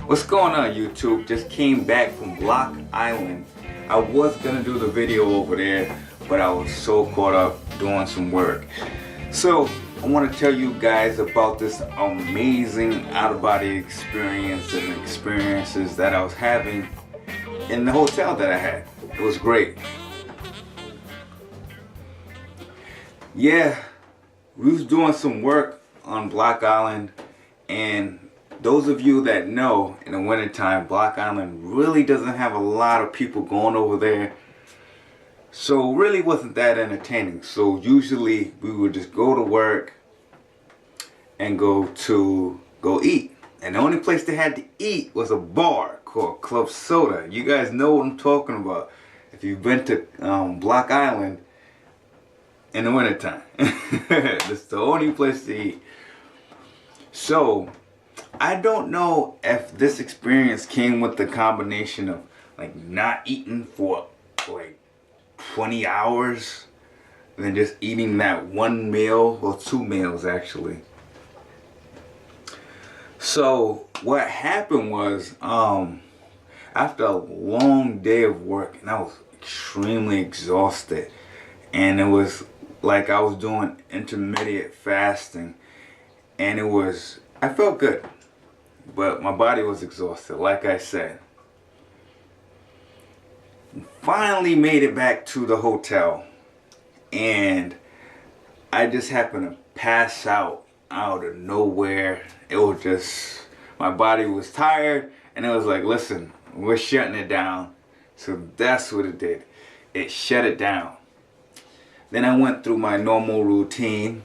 What's going on, YouTube? Just came back from Block Island. I was gonna do the video over there, but I was so caught up doing some work. So I want to tell you guys about this amazing out-of-body experience and experiences that I was having in the hotel that I had. It was great. Yeah, we was doing some work on Block Island, and those of you that know, in the wintertime, Block Island really doesn't have a lot of people going over there. So really wasn't that entertaining. So usually we would just go to work and go eat. And the only place they had to eat was a bar called Club Soda. You guys know what I'm talking about if you've been to Block Island in the wintertime. That's the only place to eat. So I don't know if this experience came with the combination of like not eating for like 20 hours and then just eating that one meal, or two meals actually. So what happened was after a long day of work, and I was extremely exhausted, and it was like I was doing intermittent fasting, and I felt good, but my body was exhausted, like I said. Finally made it back to the hotel, and I just happened to pass out of nowhere. It was just, my body was tired, and it was like, listen, we're shutting it down. So that's what it did. It shut it down. Then I went through my normal routine,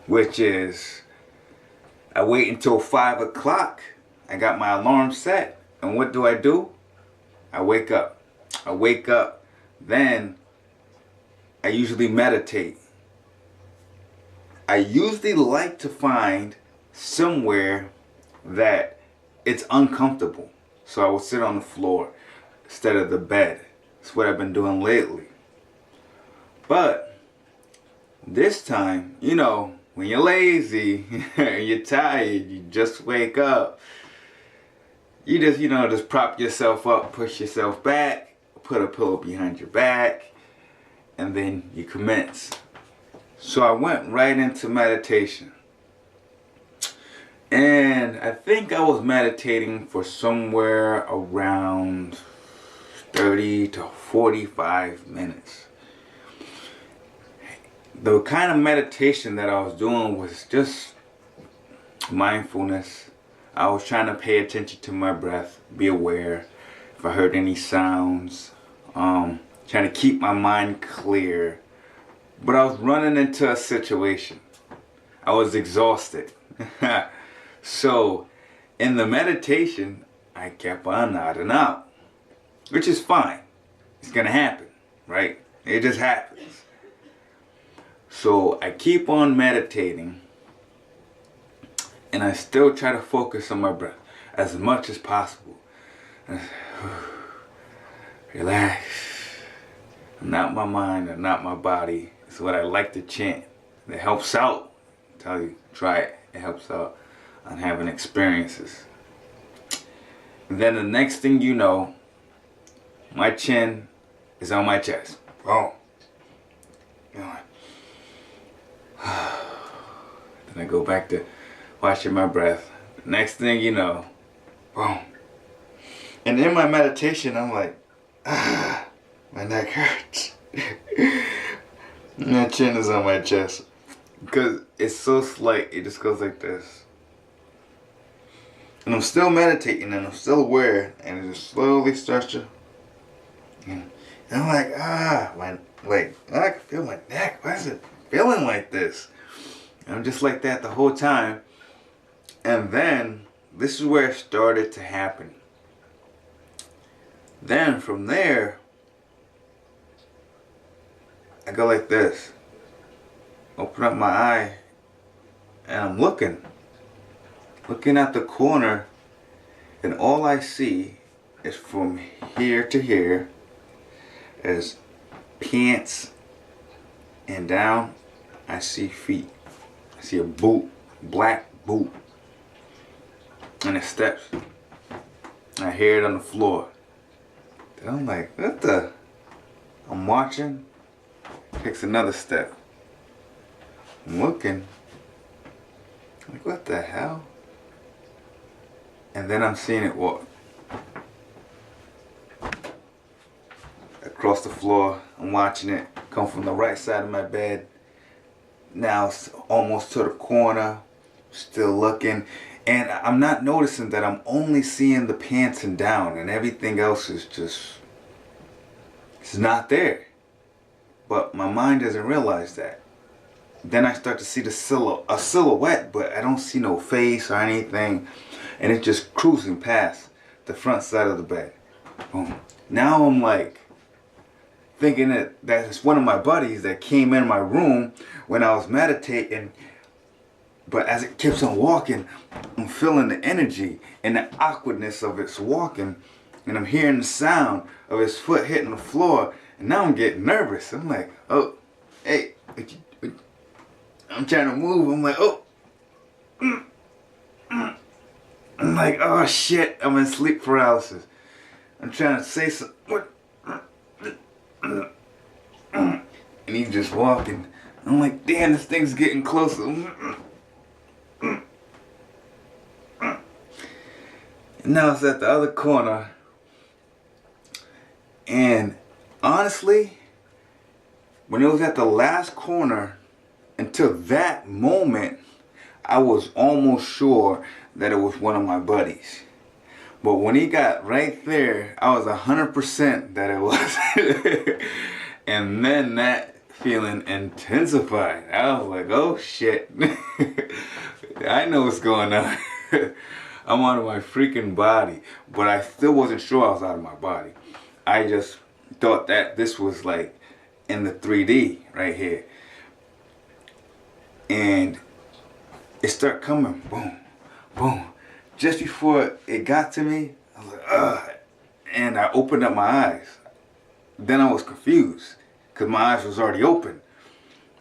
which is I wait until 5 o'clock. I got my alarm set, and what do? I wake up. Then I usually meditate. I usually like to find somewhere that it's uncomfortable, so I will sit on the floor instead of the bed. That's what I've been doing lately. But this time, you know, when you're lazy, you're tired, you just wake up, you just prop yourself up, push yourself back, put a pillow behind your back, and then you commence. So I went right into meditation. And I think I was meditating for somewhere around 30 to 45 minutes. The kind of meditation that I was doing was just mindfulness. I was trying to pay attention to my breath, be aware if I heard any sounds, trying to keep my mind clear. But I was running into a situation. I was exhausted. So in the meditation, I kept on nodding out, which is fine. It's gonna happen, right? It just happens. So I keep on meditating, and I still try to focus on my breath as much as possible. Relax. I'm not my mind, I'm not my body. It's what I like to chant. It helps out. I tell you, try it. It helps out on having experiences. And then the next thing you know, my chin is on my chest. Boom. Then I go back to watching my breath. Next thing you know, boom. And in my meditation, I'm like, my neck hurts. My chin is on my chest. Because it's so slight, it just goes like this. And I'm still meditating, and I'm still aware, and it just slowly starts to, and I'm like, I can feel my neck. Why is it feeling like this? And I'm just like that the whole time. And then, this is where it started to happen. Then, from there, I go like this. Open up my eye, and I'm looking at the corner, and all I see is from here to here is pants, and down I see feet. I see a boot, black boot. and it steps. I hear it on the floor. Then I'm like, what the? I'm watching. Takes another step. I'm looking. I'm like, what the hell? And then I'm seeing it walk across the floor. I'm watching it come from the right side of my bed. Now it's almost to the corner. Still looking. And I'm not noticing that I'm only seeing the pants and down, and everything else is just, it's not there. But my mind doesn't realize that. Then I start to see a silhouette, but I don't see no face or anything. And it's just cruising past the front side of the bed. Boom. Now I'm like thinking that it's one of my buddies that came in my room when I was meditating. But as it keeps on walking, I'm feeling the energy and the awkwardness of its walking. And I'm hearing the sound of his foot hitting the floor. And now I'm getting nervous. I'm like, oh, hey. I'm trying to move. I'm like, oh. I'm like, oh shit. I'm in sleep paralysis. I'm trying to say something. And he's just walking. I'm like, damn, this thing's getting closer. And now it's at the other corner. And honestly, when it was at the last corner, until that moment, I was almost sure that it was one of my buddies. But when he got right there, I was 100% that it was. And then that feeling intensified. I was like, oh shit. I know what's going on. I'm out of my freaking body. But I still wasn't sure I was out of my body. I just thought that this was like in the 3D right here. And it started coming, boom, boom. Just before it got to me, I was like, ugh. And I opened up my eyes. Then I was confused because my eyes was already open.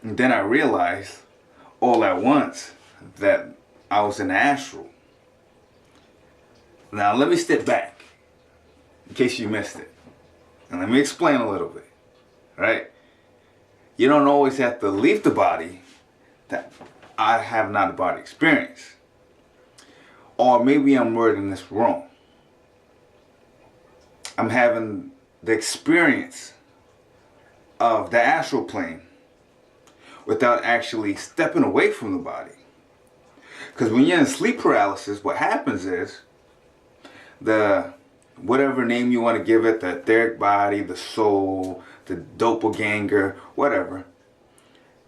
And then I realized all at once that I was in the astral. Now let me step back in case you missed it. And let me explain a little bit, right? You don't always have to leave the body. That I have not a body experience. Or maybe I'm wording this wrong. I'm having the experience of the astral plane without actually stepping away from the body. Because when you're in sleep paralysis, what happens is the whatever name you want to give it, the etheric body, the soul, the doppelganger, whatever,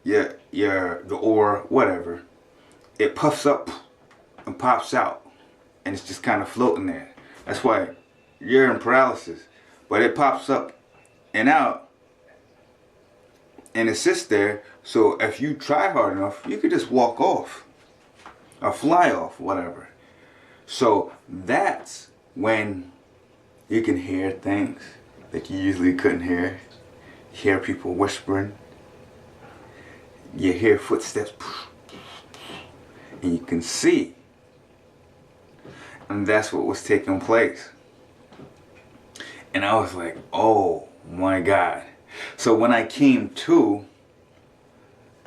the aura, whatever, it puffs up and pops out, and it's just kind of floating there. That's why you're in paralysis, but it pops up and out, and it sits there. So if you try hard enough, you could just walk off or fly off, whatever. So that's when you can hear things that you usually couldn't hear. You hear people whispering. You hear footsteps. And you can see. And that's what was taking place. And I was like, oh my God. So when I came to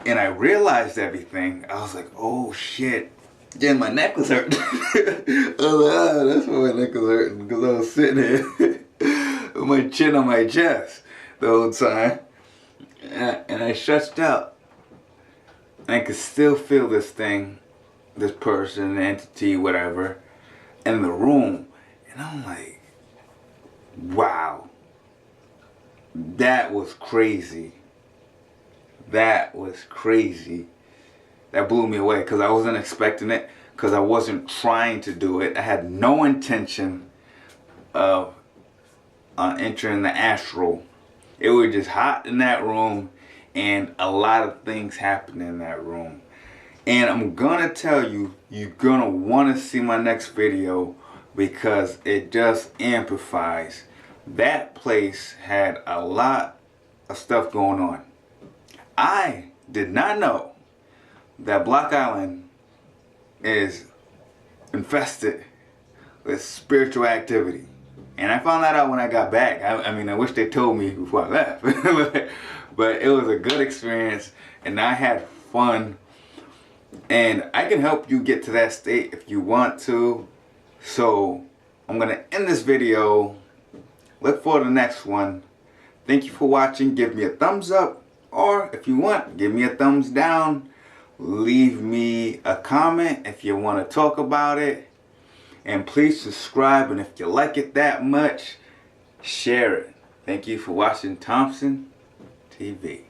and I realized everything, I was like, oh shit. Then my neck was hurting. I was like, ah, that's why my neck was hurting. Because I was sitting here with my chin on my chest the whole time. And I stretched out. And I could still feel this thing, this person, entity, whatever, in the room. And I'm like, wow. That was crazy. That was crazy. That blew me away because I wasn't expecting it, because I wasn't trying to do it. I had no intention of entering the astral. It was just hot in that room, and a lot of things happened in that room. And I'm gonna tell you, you're gonna want to see my next video because it just amplifies. That place had a lot of stuff going on. I did not know that Block Island is infested with spiritual activity. And I found that out when I got back. I mean, I wish they told me before I left. But it was a good experience, and I had fun. And I can help you get to that state if you want to. So I'm going to end this video. Look for the next one. Thank you for watching. Give me a thumbs up. Or if you want, give me a thumbs down. Leave me a comment if you want to talk about it. And please subscribe. And if you like it that much, share it. Thank you for watching Thompson TV.